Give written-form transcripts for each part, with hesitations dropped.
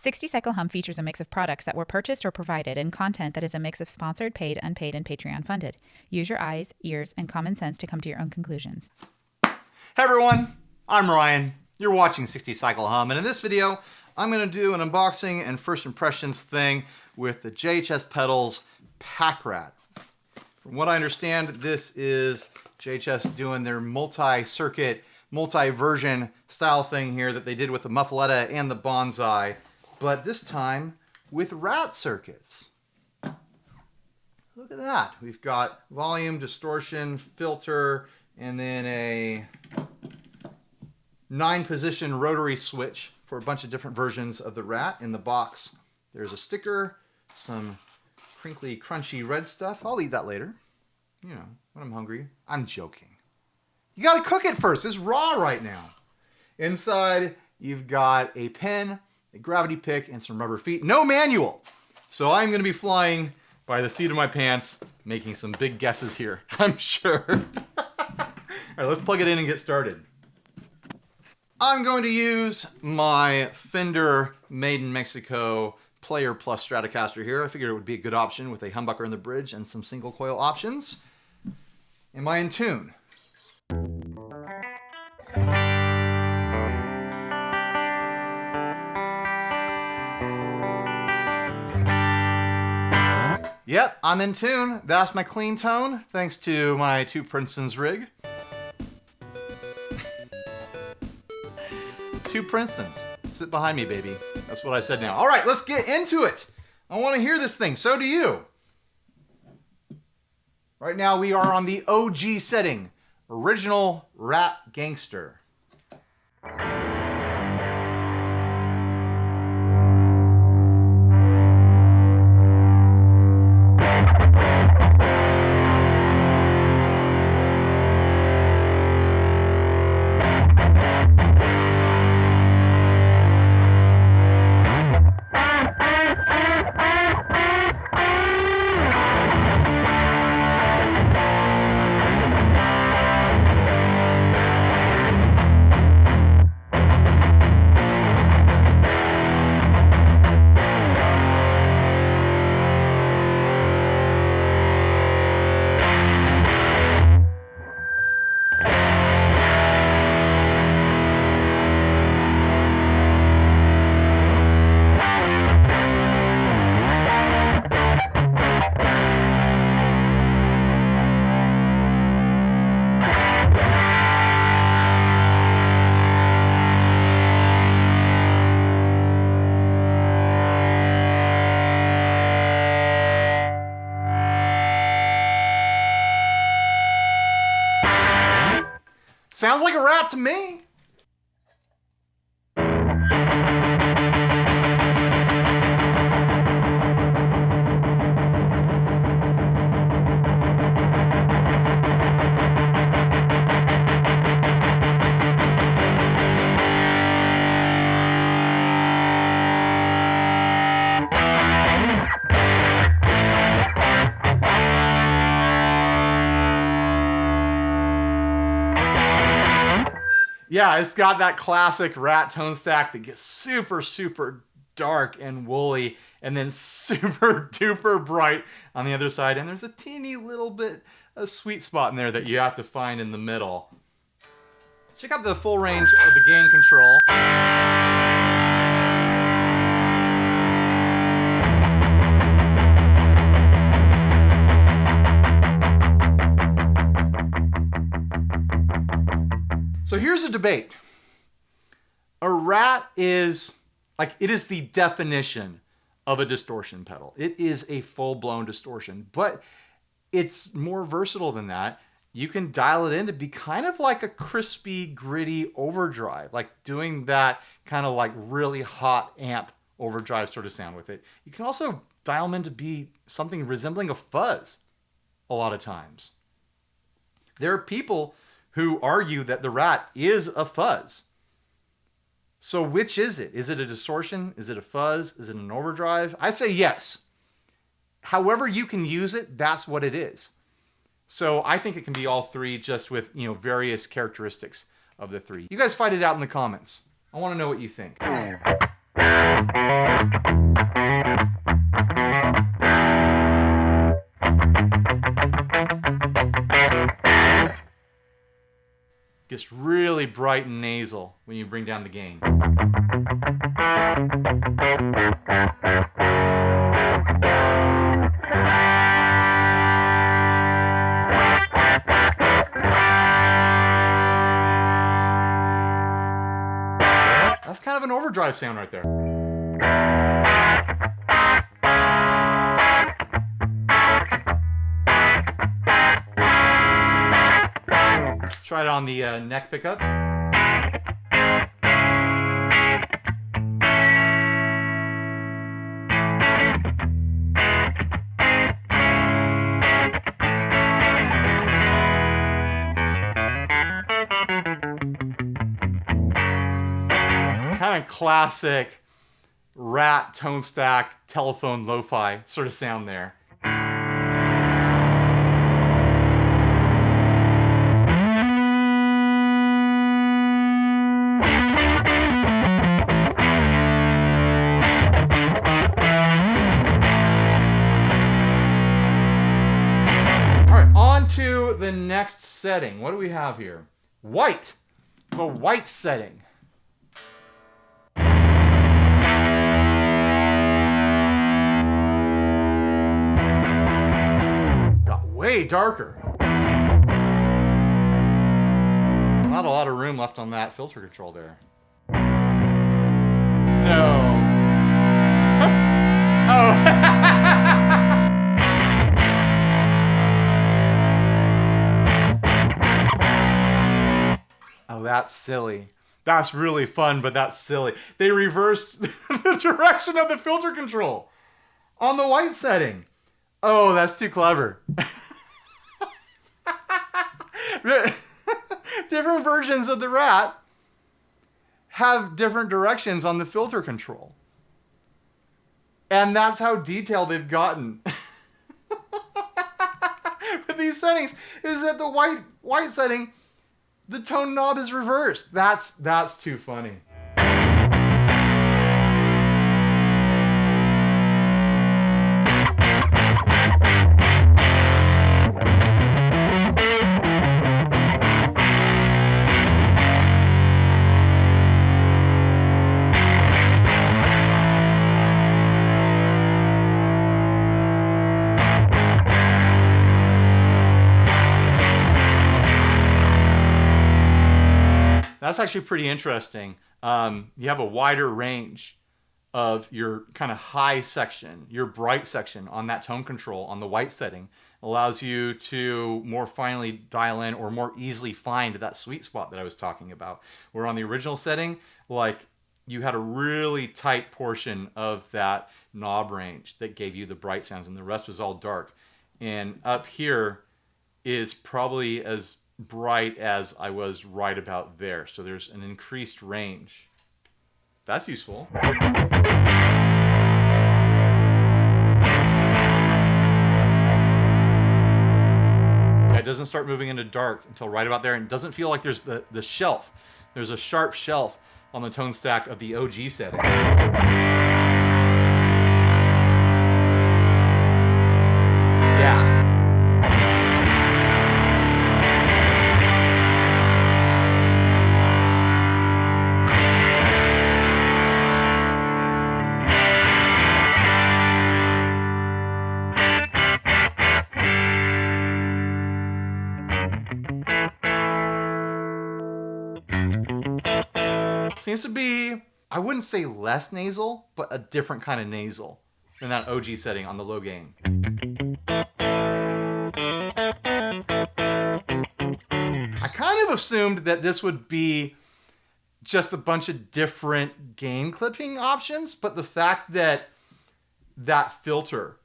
60 Cycle Hum features a mix of products that were purchased or provided and content that is a mix of sponsored, paid, unpaid, and Patreon funded. Use your eyes, ears, and common sense to come to your own conclusions. Hey everyone, I'm Ryan. You're watching 60 Cycle Hum, and in this video, I'm going to do an unboxing and first impressions thing with the JHS pedals PACKRAT. From what I understand, this is JHS doing their multi-circuit, multi-version style thing here that they did with the Muffaletta and the Bonsai, but this time with rat circuits. Look at that. We've got volume, distortion, filter, and then a 9-position rotary switch for a bunch of different versions of the rat in the box. There's a sticker, some crinkly, crunchy red stuff. I'll eat that later. You know, when I'm hungry. I'm joking. You gotta cook it first. It's raw right now. Inside, you've got a pen, a gravity pick, and some rubber feet. No manual. So I'm gonna be flying by the seat of my pants, making some big guesses here, I'm sure. All right, let's plug it in and get started. I'm going to use my Fender Made in Mexico Player Plus Stratocaster here. I figured it would be a good option with a humbucker in the bridge and some single coil options. Am I in tune? Yep, I'm in tune. That's my clean tone, thanks to my 2 Princeton's rig. 2 Princetons. Sit behind me, baby. That's what I said now. All right, let's get into it. I want to hear this thing. So do you. Right now we are on the OG setting. Original Rat Gangster. Sounds like a rat to me. Yeah, it's got that classic rat tone stack that gets super, super dark and woolly and then super duper bright on the other side. And there's a teeny little bit of sweet spot in there that you have to find in the middle. Let's check out the full range of the gain control. So here's a debate. A rat is, it is the definition of a distortion pedal. It is a full-blown distortion, but it's more versatile than that. You can dial it in to be kind of like a crispy, gritty overdrive, like doing that kind of like really hot amp overdrive sort of sound with it. You can also dial them in to be something resembling a fuzz a lot of times. There are people who argue that the rat is a fuzz. So which is it? Is it a distortion? Is it a fuzz? Is it an overdrive? I say yes. However you can use it, that's what it is. So I think it can be all three, just with, various characteristics of the three. You guys fight it out in the comments. I want to know what you think. gets really bright and nasal when you bring down the gain. That's kind of an overdrive sound right there. Try it on the neck pickup. Kind of classic Rat tone stack telephone lo-fi sort of sound there. To the next setting. What do we have here? White. The white setting. Got way darker. Not a lot of room left on that filter control there. No. Oh. Oh, that's silly. That's really fun, but that's silly. They reversed the direction of the filter control on the white setting. Oh, that's too clever. Different versions of the Rat have different directions on the filter control. And that's how detailed they've gotten. With these settings is that the white setting, the tone knob is reversed. That's too funny. That's actually pretty interesting. You have a wider range of your kind of high section, your bright section on that tone control on the white setting. Allows you to more finely dial in or more easily find that sweet spot that I was talking about. Where on the original setting, like you had a really tight portion of that knob range that gave you the bright sounds and the rest was all dark. And up here is probably as bright as I was right about there. So there's an increased range. That's useful. Yeah, it doesn't start moving into dark until right about there, and it doesn't feel like there's the shelf. There's a sharp shelf on the tone stack of the OG setting. Yeah. Seems to be, I wouldn't say less nasal, but a different kind of nasal than that OG setting on the low gain. I kind of assumed that this would be just a bunch of different gain clipping options, but the fact that that filter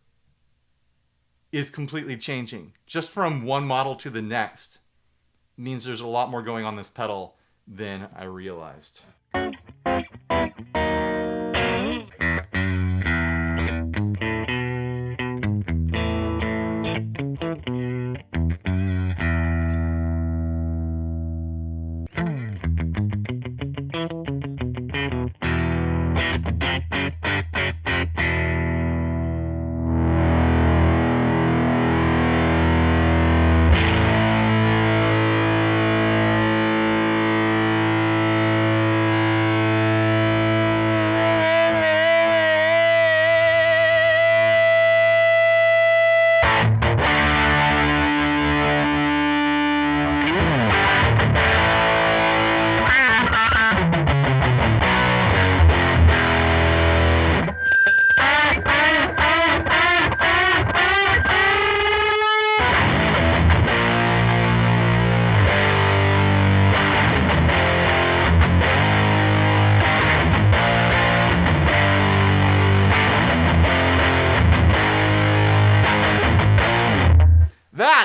is completely changing just from one model to the next means there's a lot more going on this pedal than I realized.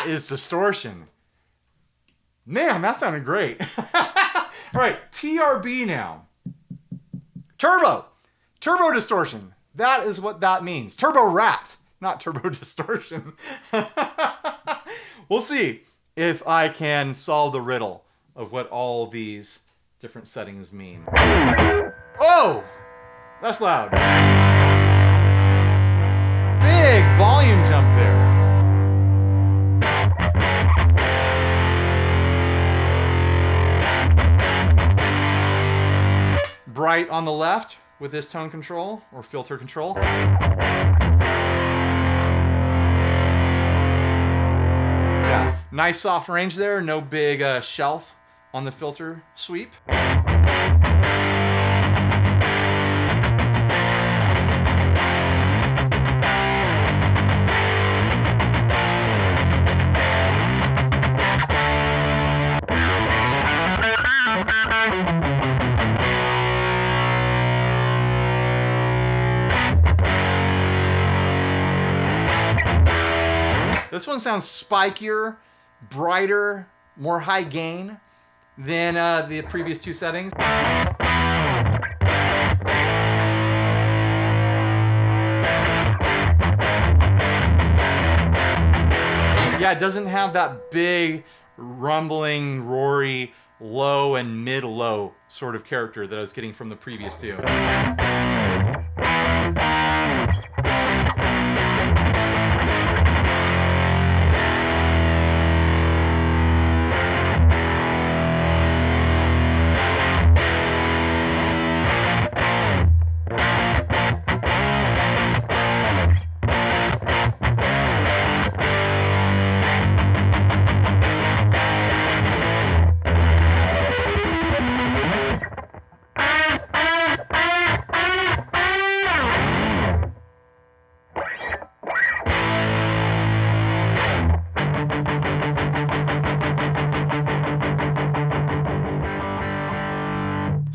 That is distortion. Man, that sounded great. All right, TRB now. Turbo. Turbo distortion. That is what that means. Turbo rat, not turbo distortion. We'll see if I can solve the riddle of what all these different settings mean. Oh, that's loud. Big volume jump there. Bright on the left with this tone control or filter control. Yeah, nice soft range there. No big shelf on the filter sweep. This one sounds spikier, brighter, more high gain than the previous two settings. Yeah, it doesn't have that big, rumbling, roary, low and mid-low sort of character that I was getting from the previous two.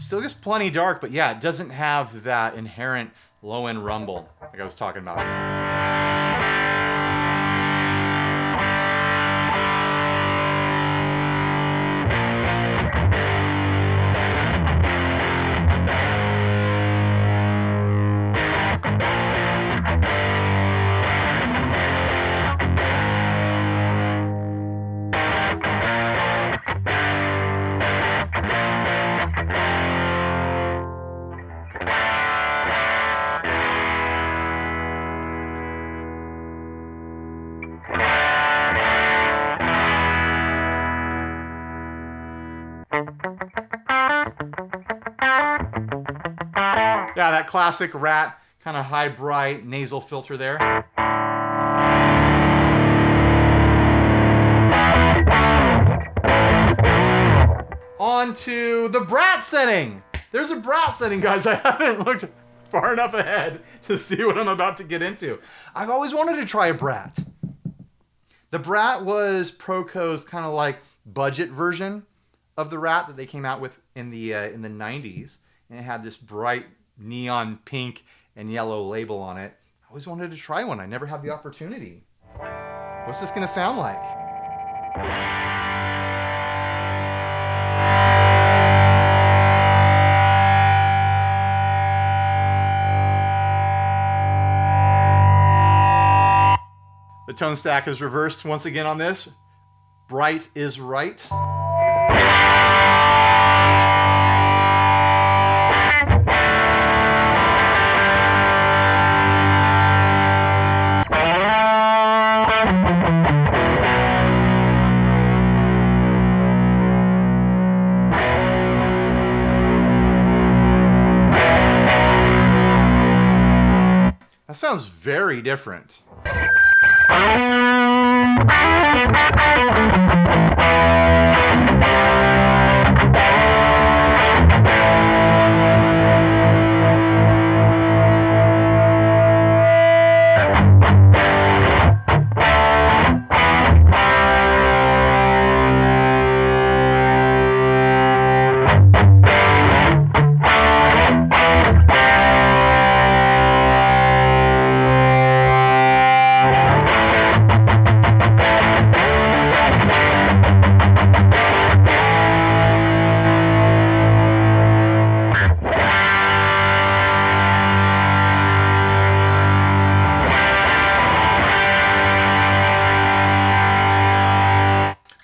Still gets plenty dark, but yeah, it doesn't have that inherent low-end rumble like I was talking about. Yeah, that classic rat kind of high bright nasal filter there. On to the brat setting. There's a brat setting, guys. I haven't looked far enough ahead to see what I'm about to get into. I've always wanted to try a brat. The brat was Proco's kind of like budget version of the rat that they came out with in the 90s, and it had this bright neon pink and yellow label on it. I always wanted to try one. I never had the opportunity. What's this gonna sound like? The tone stack is reversed once again on this. Bright is right. That sounds very different.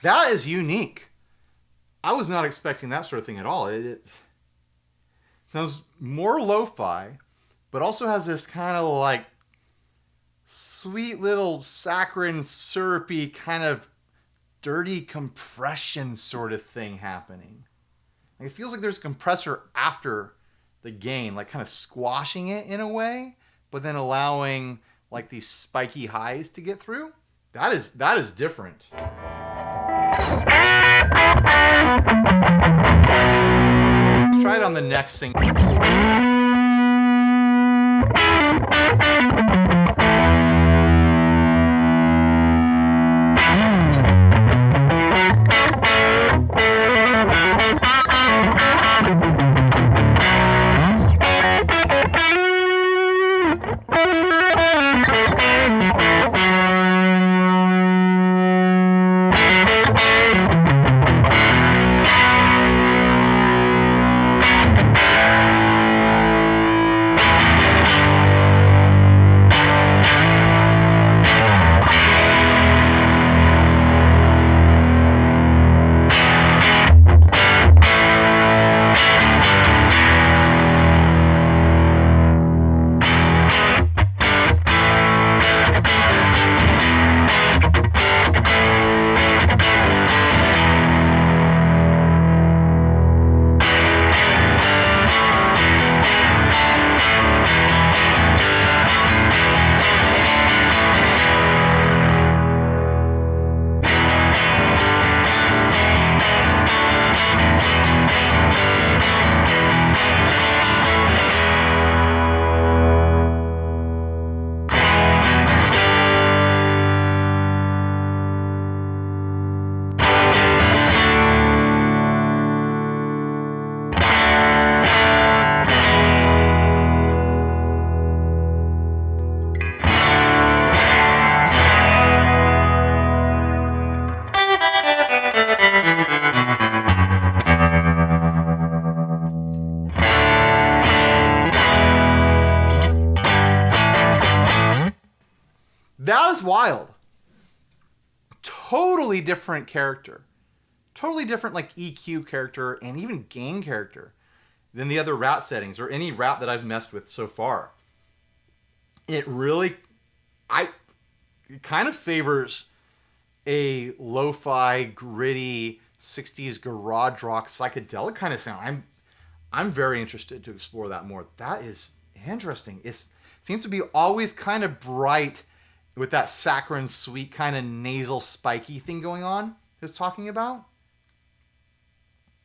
That is unique. I was not expecting that sort of thing at all. It sounds more lo-fi, but also has this kind of like sweet little saccharine, syrupy kind of dirty compression sort of thing happening. Like, it feels like there's a compressor after the gain, like kind of squashing it in a way, but then allowing like these spiky highs to get through. That is different. Let's try it on the next single. That is wild. Totally different character. Totally different like EQ character and even gain character than the other rat settings or any rat that I've messed with so far. It really, it kind of favors a lo-fi, gritty, 60s garage rock psychedelic kind of sound. I'm very interested to explore that more. That is interesting. It seems to be always kind of bright with that saccharine, sweet, kind of nasal, spiky thing going on he was talking about.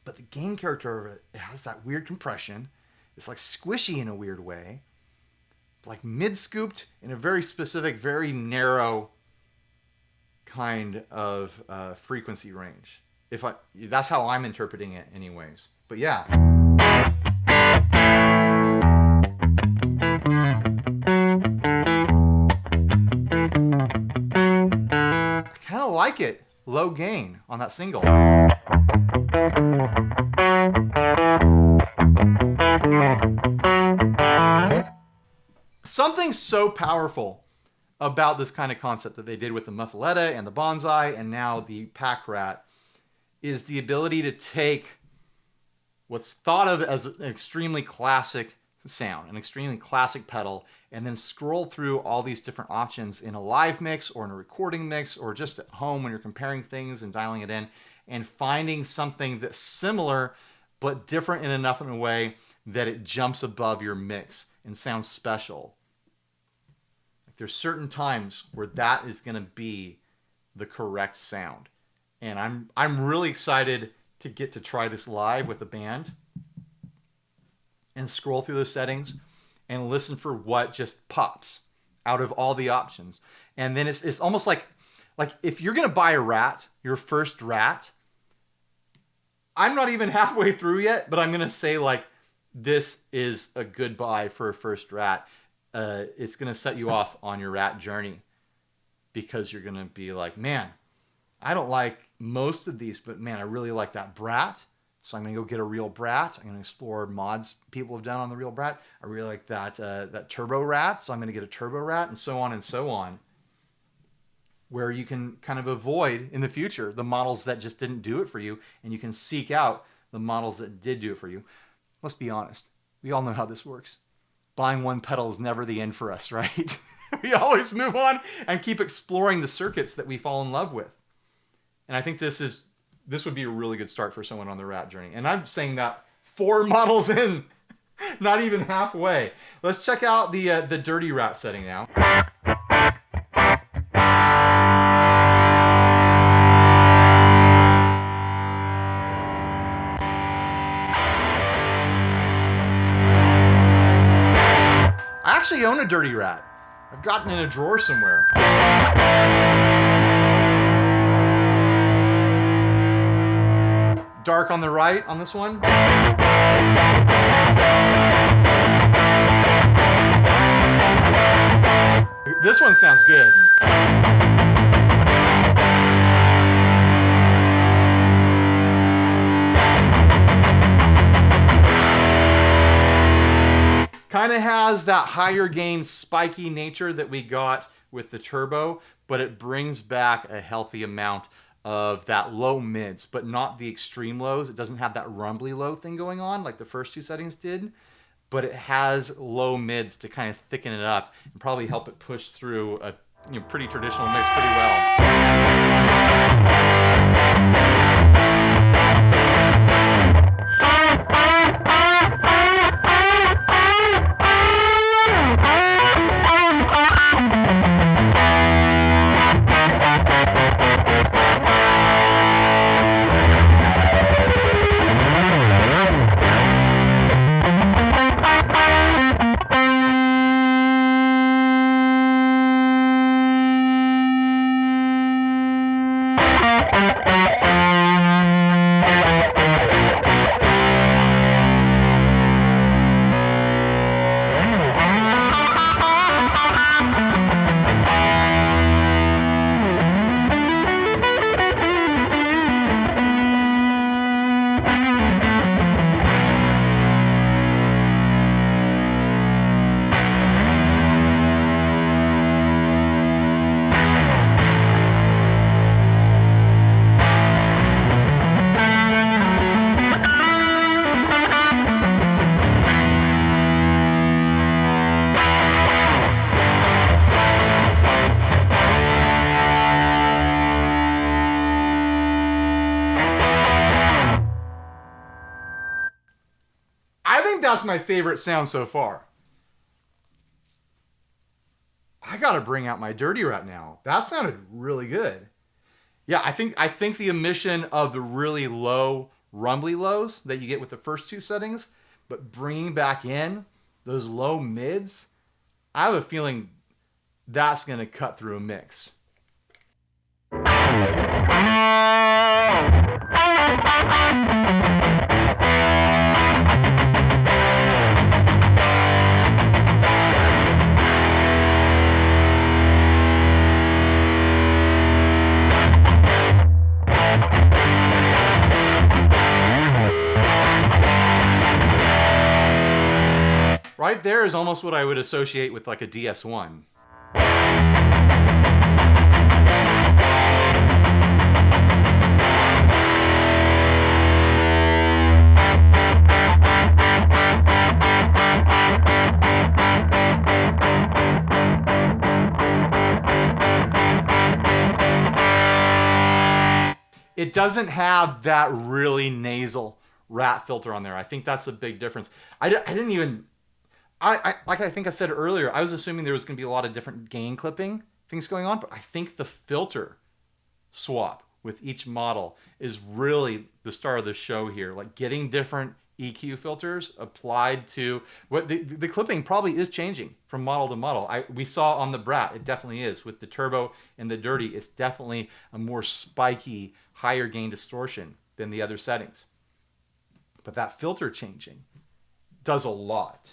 But the gain character of it has that weird compression. It's like squishy in a weird way. Like mid-scooped in a very specific, very narrow kind of frequency range. That's how I'm interpreting it anyways. But yeah. I kind of like it. Low gain on that single. Something so powerful about this kind of concept that they did with the Muffaletta and the Bonsai and now the PACKRAT is the ability to take what's thought of as an extremely classic sound, an extremely classic pedal, and then scroll through all these different options in a live mix or in a recording mix or just at home when you're comparing things and dialing it in and finding something that's similar but different in enough in a way that it jumps above your mix and sounds special. Like there's certain times where that is going to be the correct sound. And I'm really excited to get to try this live with the band and scroll through those settings and listen for what just pops out of all the options. And then it's almost like if you're going to buy a rat, your first rat, I'm not even halfway through yet, but I'm going to say like, this is a good buy for a first rat. It's going to set you off on your rat journey because you're going to be like, man, I don't like most of these, but man, I really like that Brat. So I'm going to go get a real Brat. I'm going to explore mods people have done on the real Brat. I really like that Turbo Rat. So I'm going to get a Turbo Rat and so on and so on. where you can kind of avoid in the future the models that just didn't do it for you, and you can seek out the models that did do it for you. Let's be honest. We all know how this works. Buying one pedal is never the end for us, right? We always move on and keep exploring the circuits that we fall in love with. And I think this would be a really good start for someone on the Rat journey. And I'm saying that 4 models in, not even halfway. Let's check out the Dirty Rat setting now. I actually own a Dirty Rat. I've gotten in a drawer somewhere. Dark on the right on this one. This one sounds good. Kind of has that higher gain spiky nature that we got with the turbo, but it brings back a healthy amount of that low mids, but not the extreme lows. It doesn't have that rumbly low thing going on like the first 2 settings did, but it has low mids to kind of thicken it up and probably help it push through a pretty traditional mix pretty well. That's my favorite sound so far. I gotta bring out my Dirty Rat now. That sounded really good. Yeah, I think the omission of the really low rumbly lows that you get with the first 2 settings, but bringing back in those low mids, I have a feeling that's gonna cut through a mix. Right there is almost what I would associate with like a DS1. It doesn't have that really nasal Rat filter on there. I think that's a big difference. I didn't even... like I think I said earlier, I was assuming there was going to be a lot of different gain clipping things going on, but I think the filter swap with each model is really the star of the show here. Like getting different EQ filters applied to what the clipping probably is changing from model to model. We saw on the Brat, it definitely is. With the turbo and the Dirty, it's definitely a more spiky, higher gain distortion than the other settings. But that filter changing does a lot.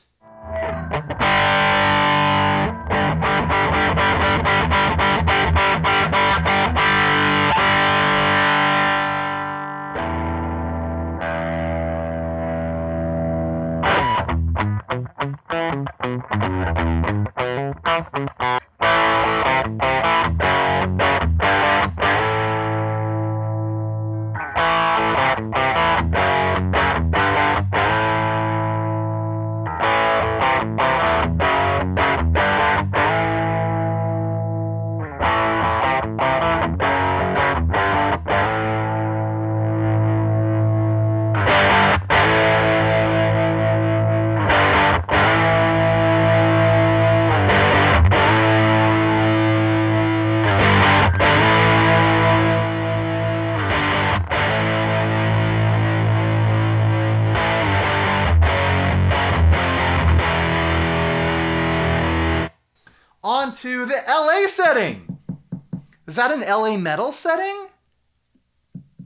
On to the LA setting. Is that an LA metal setting?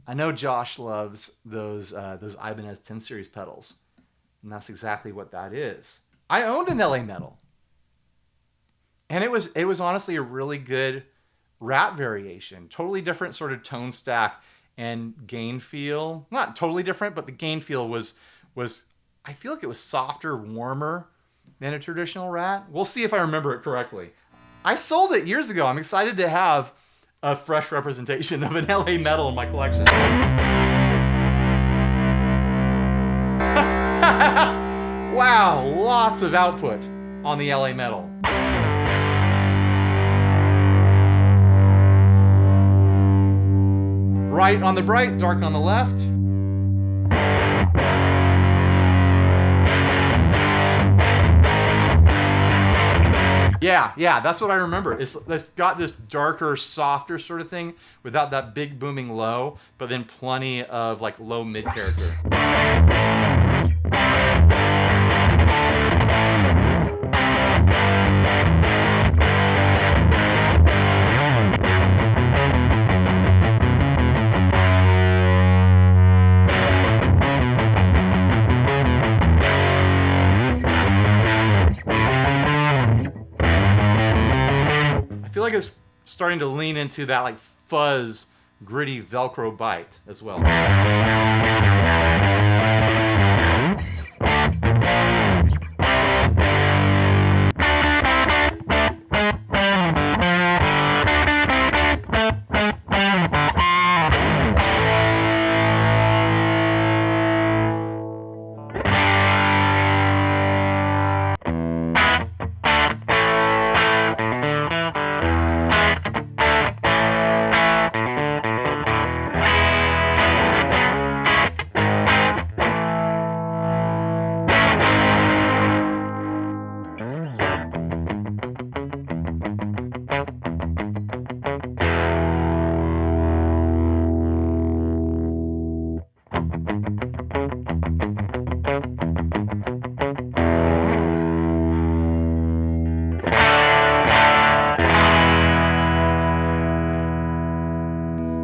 I know Josh loves those Ibanez 10 series pedals, and that's exactly what that is. I owned an LA metal, and it was honestly a really good Rat variation. Totally different sort of tone stack and gain feel. Not totally different, but the gain feel was I feel like it was softer, warmer than a traditional Rat. We'll see if I remember it correctly. I sold it years ago. I'm excited to have a fresh representation of an LA metal in my collection. Wow, lots of output on the LA metal. Bright on the bright, dark on the left. Yeah, that's what I remember. It's got this darker, softer sort of thing without that big booming low, but then plenty of like low mid character. I feel like it's starting to lean into that like fuzz, gritty Velcro bite as well.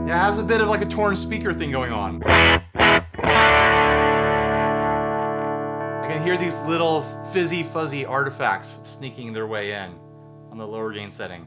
Yeah, it has a bit of like a torn speaker thing going on. I can hear these little fizzy fuzzy artifacts sneaking their way in on the lower gain setting.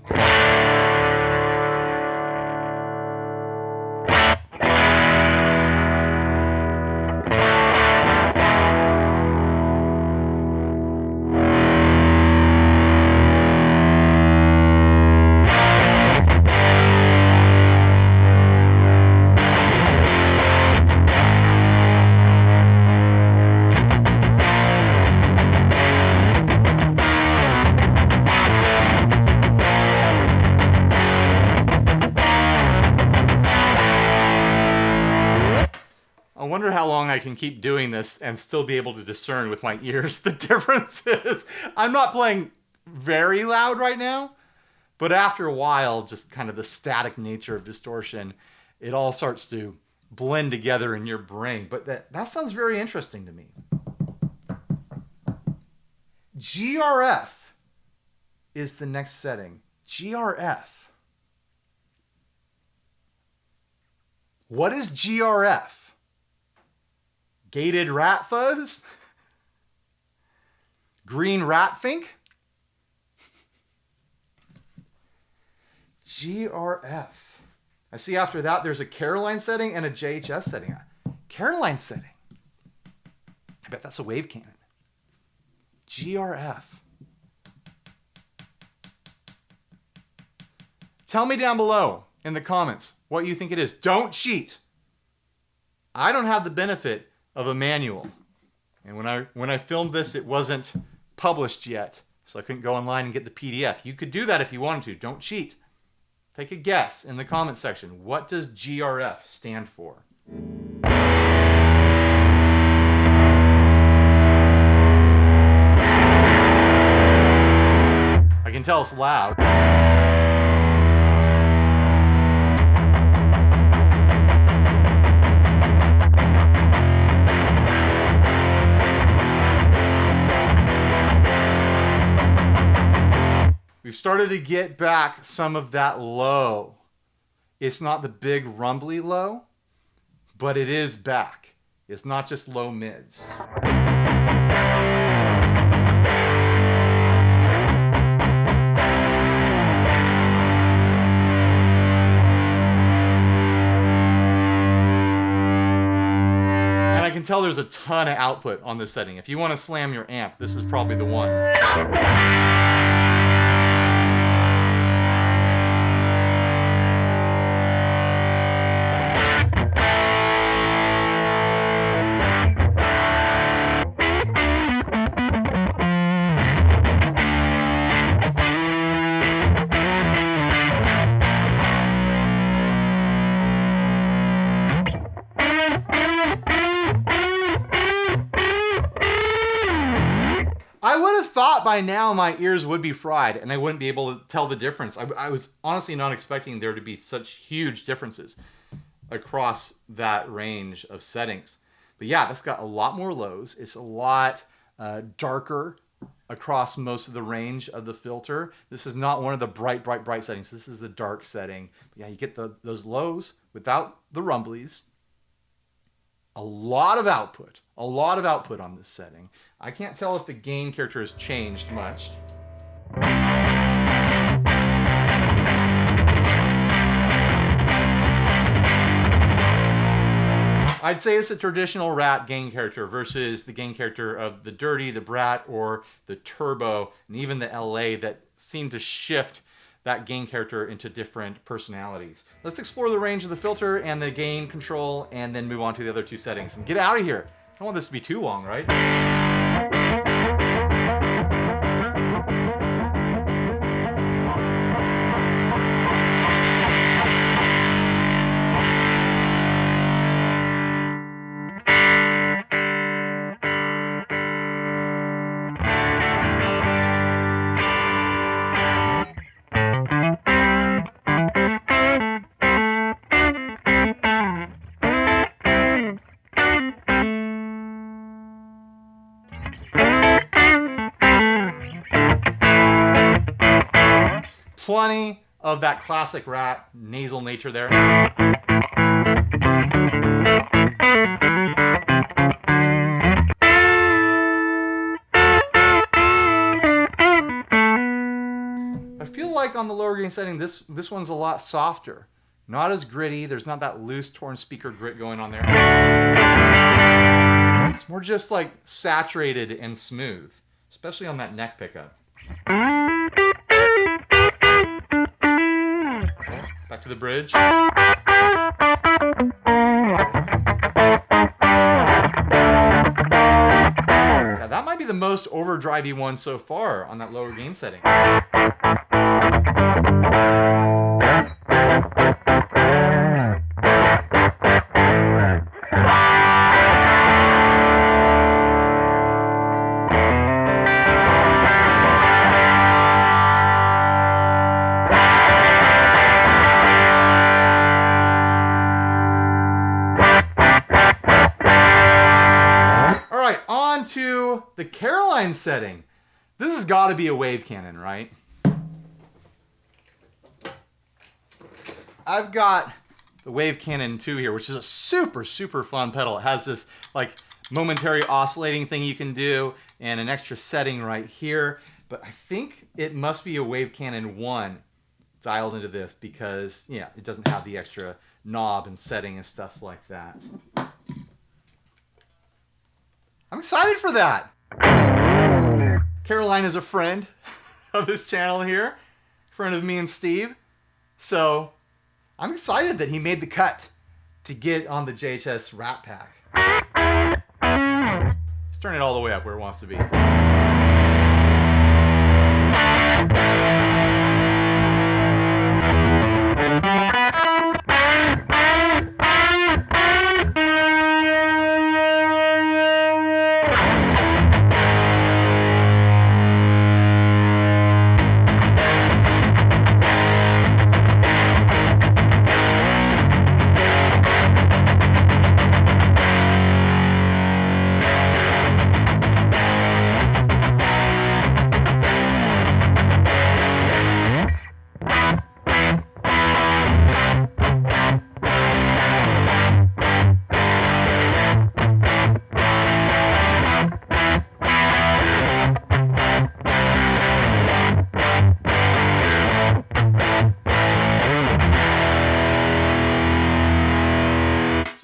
I wonder how long I can keep doing this and still be able to discern with my ears the differences. I'm not playing very loud right now, but after a while, just kind of the static nature of distortion, it all starts to blend together in your brain. But that sounds very interesting to me. GRF is the next setting. GRF. What is GRF? Gated rat fuzz? Green rat fink? GRF. I see after that there's a Caroline setting and a JHS setting. Caroline setting. I bet that's a wave cannon. GRF. Tell me down below in the comments what you think it is. Don't cheat. I don't have the benefit of a manual. And when I filmed this, it wasn't published yet, so I couldn't go online and get the PDF. You could do that if you wanted to. Don't cheat. Take a guess in the comment section. What does GRF stand for? I can tell it's loud. We've started to get back some of that low. It's not the big rumbly low, but it is back. It's not just low mids. And I can tell there's a ton of output on this setting. If you want to slam your amp, this is probably the one. I would have thought by now my ears would be fried and I wouldn't be able to tell the difference. I was honestly not expecting there to be such huge differences across that range of settings. But yeah, that's got a lot more lows. It's a lot darker across most of the range of the filter. This is not one of the bright settings. This is the dark setting. But yeah, you get those lows without the rumblies. A lot of output on this setting. I can't tell if the gain character has changed much. I'd say it's a traditional Rat gain character versus the gain character of the Dirty, the Brat, or the Turbo, and even the LA that seem to shift that gain character into different personalities. Let's explore the range of the filter and the gain control and then move on to the other two settings and get out of here. I don't want this to be too long, right? Plenty of that classic Rat nasal nature there. I feel like on the lower gain setting, this one's a lot softer. Not as gritty. There's not that loose torn speaker grit going on there. It's more just like saturated and smooth, especially on that neck pickup. Back to the bridge. Yeah, that might be the most overdrivey one so far on that lower gain setting. To the Caroline setting. This has got to be a wave cannon, right? I've got the Wave Cannon 2 here, which is a super fun pedal. It has this like momentary oscillating thing you can do and an extra setting right here. But I think it must be a Wave Cannon 1 dialed into this because, yeah, it doesn't have the extra knob and setting and stuff like that. I'm excited for that. Caroline is a friend of this channel here, friend of me and Steve. So I'm excited that he made the cut to get on the JHS Rat Pack. Let's turn it all the way up where it wants to be.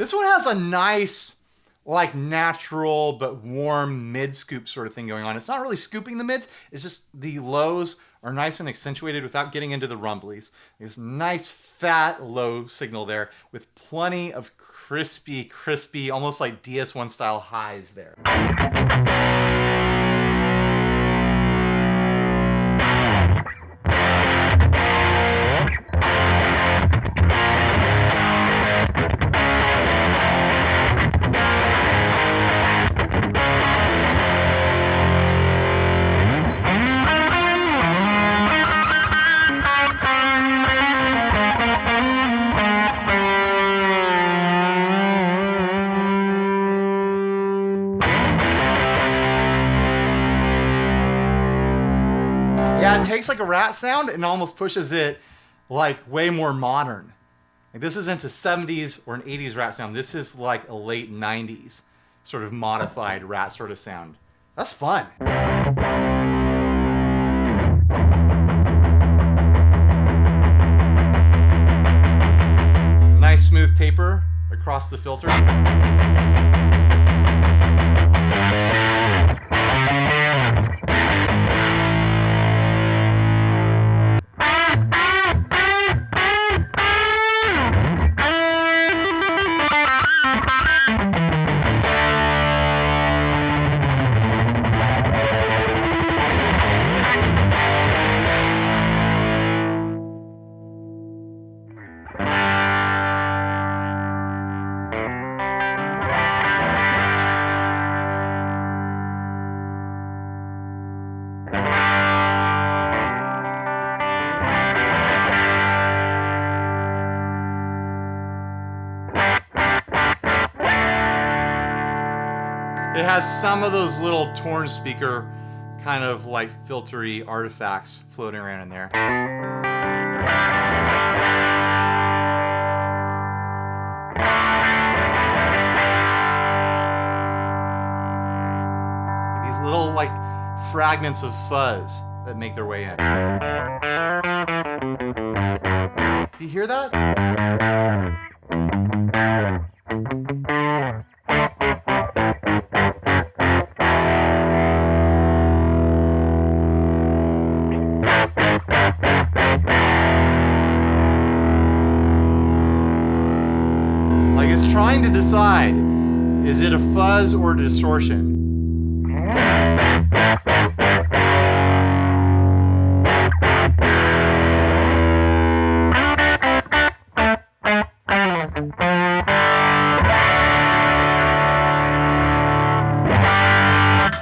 This one has a nice, like natural but warm mid-scoop sort of thing going on. It's not really scooping the mids, it's just the lows are nice and accentuated without getting into the rumblies. There's nice fat low signal there with plenty of crispy, almost like DS1 style highs there. Yeah, it takes like a rat sound and almost pushes it like way more modern. Like this isn't a 70s or an 80s rat sound. This is like a late 90s sort of modified rat sort of sound. That's fun. Nice smooth taper across the filter. It has some of those little torn speaker kind of like filtery artifacts floating around in there. These little like fragments of fuzz that make their way in. Do you hear that? Like it's trying to decide, is it a fuzz or a distortion?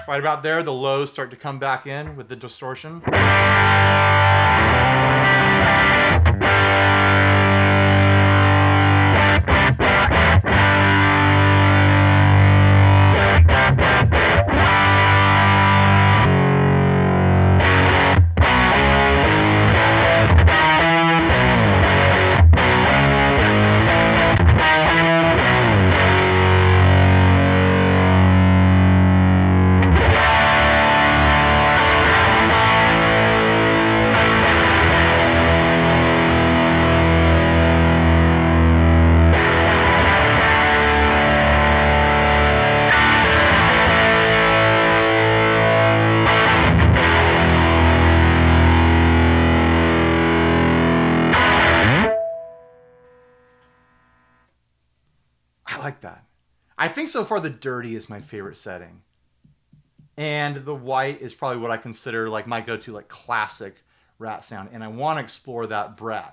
Right about there, the lows start to come back in with the distortion. I like that. I think so far the dirty is my favorite setting. And the white is probably what I consider like my go-to like classic rat sound. And I want to explore that breadth.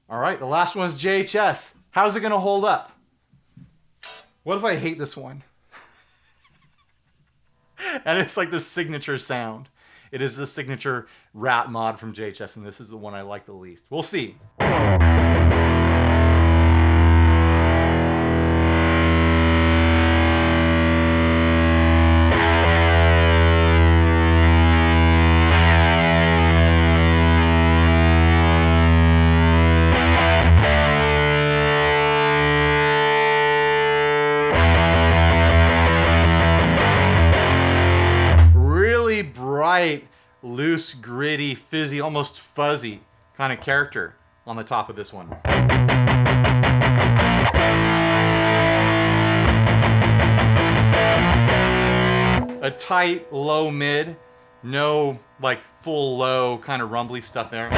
All right, the last one is JHS. How's it going to hold up? What if I hate this one? And it's like the signature sound. It is the signature rat mod from JHS, and this is the one I like the least. We'll see. Bright, loose, gritty, fizzy, almost fuzzy kind of character on the top of this one. a tight, low mid. No, like, full low kind of rumbly stuff there.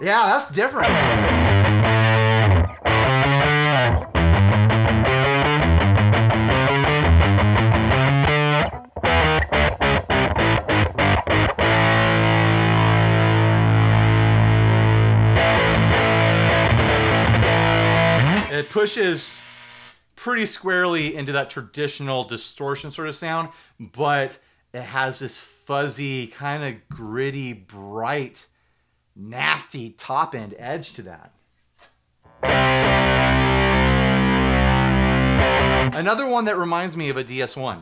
Yeah, that's different. It pushes pretty squarely into that traditional distortion sort of sound, but it has this fuzzy, kind of gritty, bright, nasty top end edge to that. Another one that reminds me of a DS1.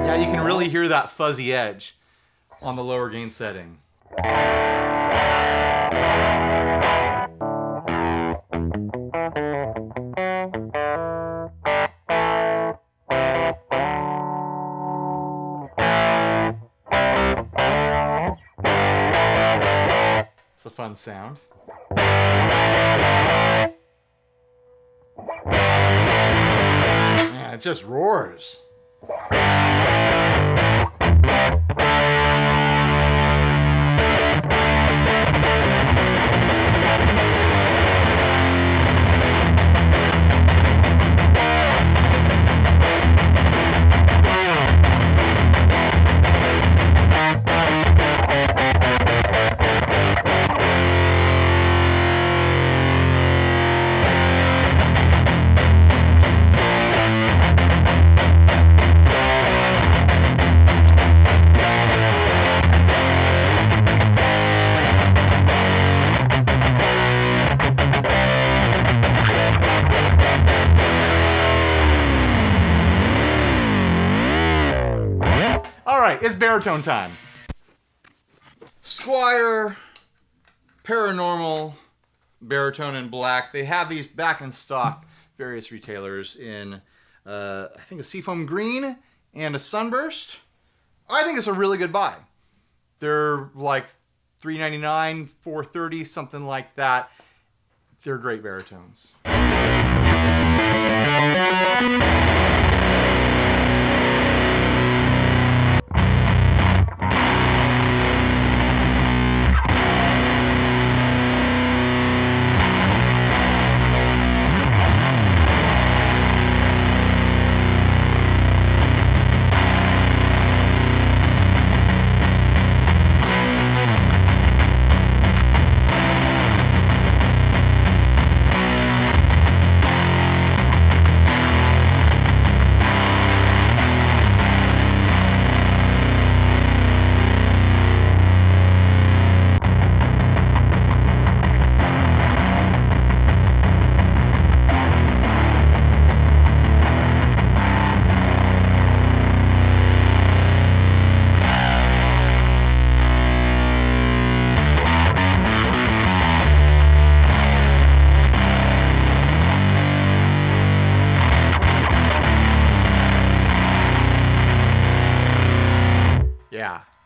Yeah, you can really hear that fuzzy edge on the lower gain setting. It's a fun sound. Man, it just roars. It's baritone time. Squire, Paranormal, Baritone in black. They have these back in stock, various retailers in, I think a seafoam green and a sunburst. I think it's a really good buy. They're like $3.99, $4.30, something like that. They're great baritones.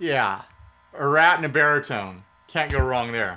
Yeah, a rat and a baritone. Can't go wrong there.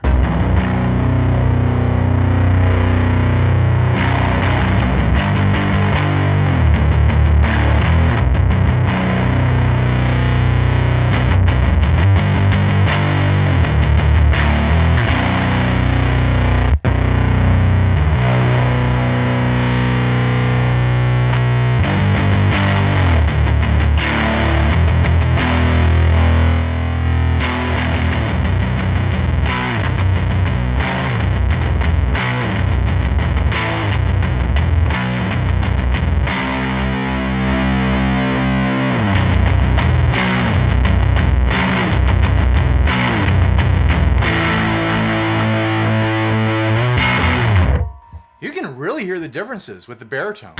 really hear the differences with the baritone.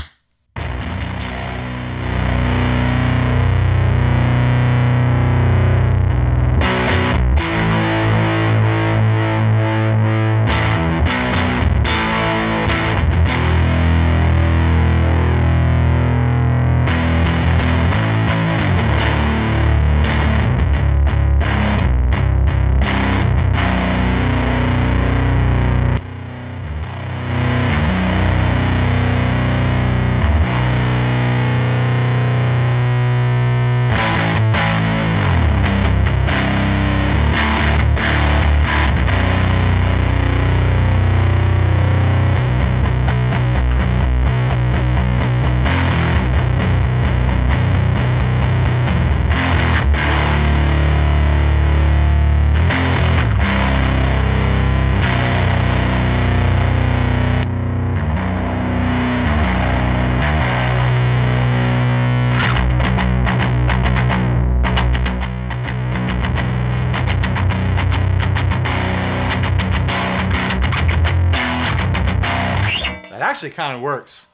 That actually kind of works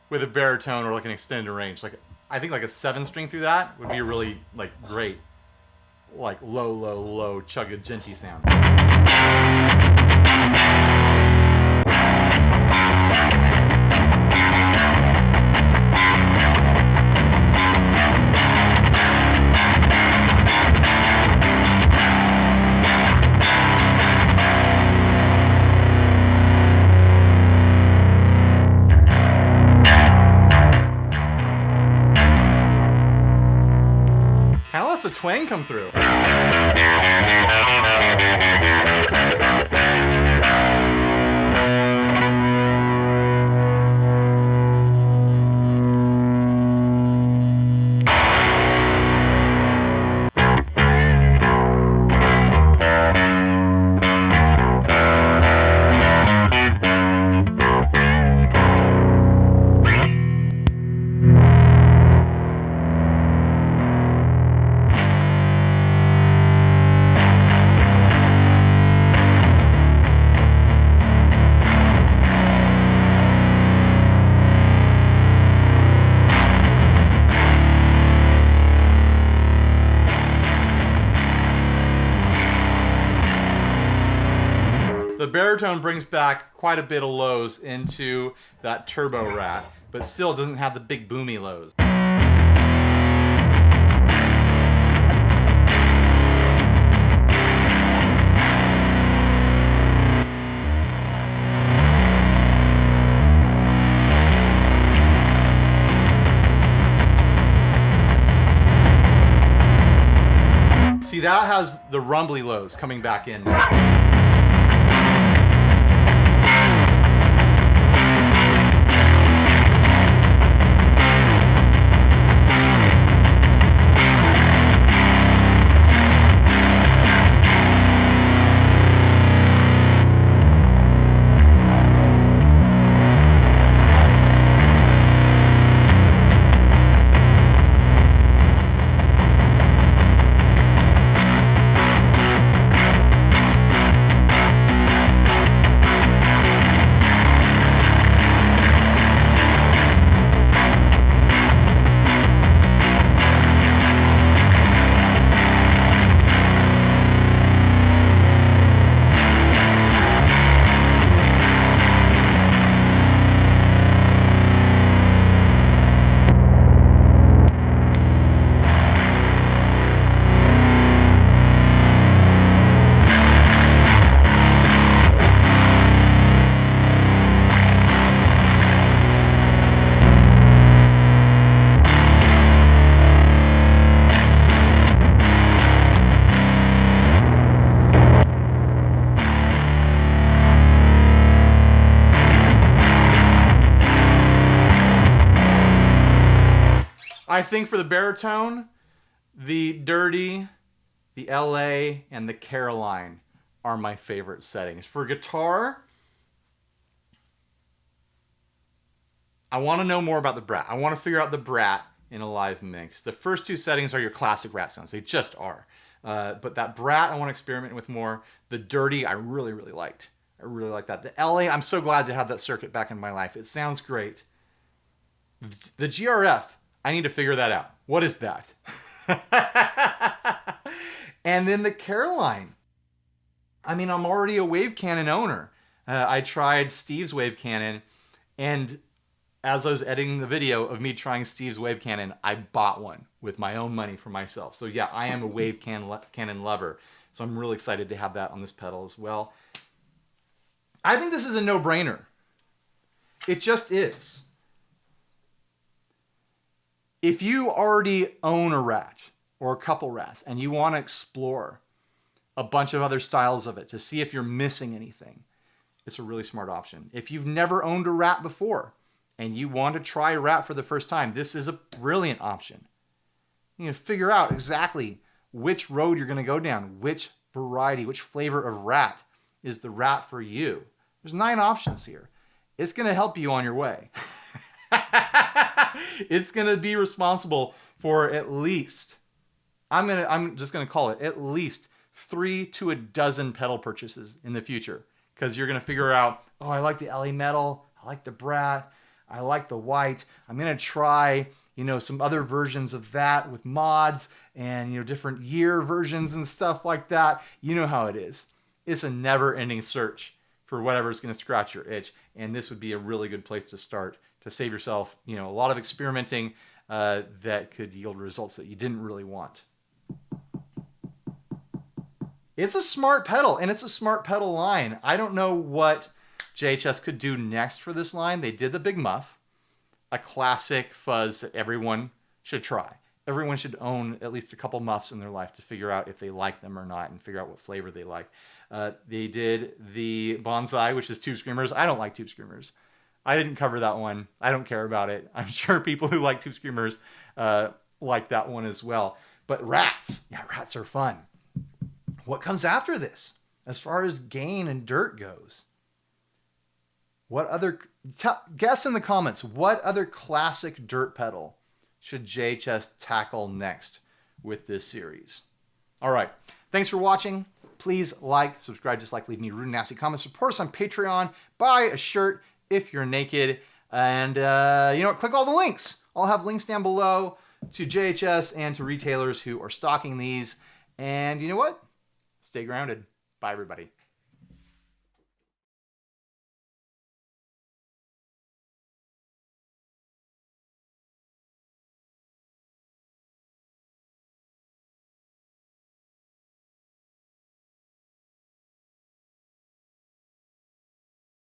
with a baritone or like an extended range. Like I think like a 7-string through that would be really like great, like low chugga-genty sound. Kind of lets the twang come through. The baritone brings back quite a bit of lows into that turbo rat, but still doesn't have the big boomy lows. See, that has the rumbly lows coming back in now. I think for the baritone, the dirty, the LA, and the Caroline are my favorite settings. For guitar, I want to know more about the Brat. I want to figure out the Brat in a live mix. The first two settings are your classic Rat sounds. They just are. But that Brat I want to experiment with more. The dirty I really liked. I really like that. The LA, I'm so glad to have that circuit back in my life. It sounds great. The GRF, I need to figure that out. What is that? And then the Caroline. I mean, I'm already a wave cannon owner. I tried Steve's wave cannon, and as I was editing the video of me trying Steve's wave cannon, I bought one with my own money for myself. So yeah, I am a wave cannon lover. So I'm really excited to have that on this pedal as well. I think this is a no-brainer. It just is. If you already own a Rat or a couple Rats and you want to explore a bunch of other styles of it to see if you're missing anything, it's a really smart option. If you've never owned a Rat before and you want to try a Rat for the first time, this is a brilliant option. You can figure out exactly which road you're going to go down, which variety, which flavor of Rat is the Rat for you. There's 9 options here. It's going to help you on your way. It's going to be responsible for at least, I'm just going to call it at least 3 to a dozen pedal purchases in the future, because you're going to figure out, oh, I like the LA Metal, I like the Brat, I like the white. I'm going to try, some other versions of that with mods and, different year versions and stuff like that. You know how it is. It's a never-ending search for whatever's going to scratch your itch, and this would be a really good place to start to save yourself, a lot of experimenting that could yield results that you didn't really want. It's a smart pedal, and it's a smart pedal line. I don't know what JHS could do next for this line. They did the Big Muff, a classic fuzz that everyone should try. Everyone should own at least a couple muffs in their life to figure out if they like them or not and figure out what flavor they like. They did the Bonsai, which is Tube Screamers. I don't like Tube Screamers. I didn't cover that one. I don't care about it. I'm sure people who like Tube Screamers like that one as well. But Rats, yeah, Rats are fun. What comes after this as far as gain and dirt goes? What other, guess in the comments, what other classic dirt pedal should JHS tackle next with this series? All right, thanks for watching. Please like, subscribe, dislike, leave me rude and nasty comments. Support us on Patreon. Buy a shirt if you're naked. And click all the links. I'll have links down below to JHS and to retailers who are stocking these. And you know what? Stay grounded. Bye, everybody.